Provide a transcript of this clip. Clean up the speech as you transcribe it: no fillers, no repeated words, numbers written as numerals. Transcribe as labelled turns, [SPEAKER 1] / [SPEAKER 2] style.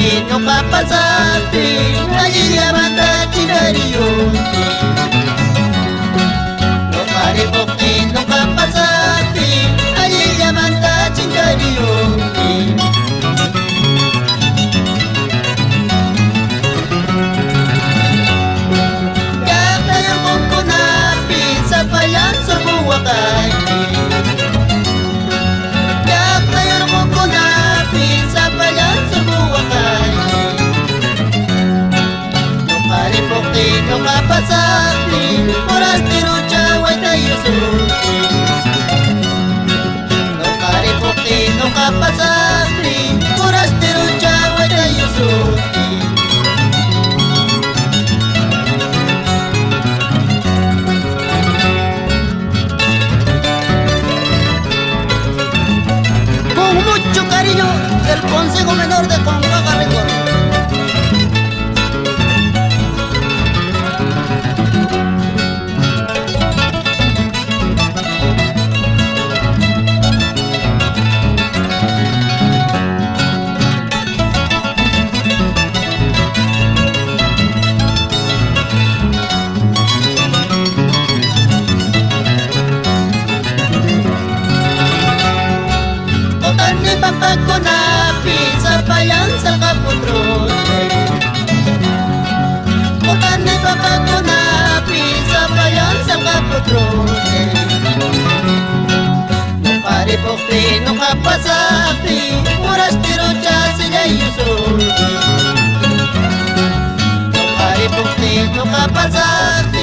[SPEAKER 1] no kapasati Nagiyamanta chingariyunti No karipokti no kapasati Nagiyamanta chingariyunti Gagayang kong kunapi sa payan sa buwakay No kapasati, forastero chaway tayo suki No karipokti, no kapasati, forastero chaway tayo suki Con mucho cariño, el Consejo Menor de Concaca Records. Pagkunapi sa payan sa kaputrote Bukan ni pagkunapi sa payan sa kaputrote No paripokti, no kapasati Forastero cha sila yusuki No paripokti, no kapasati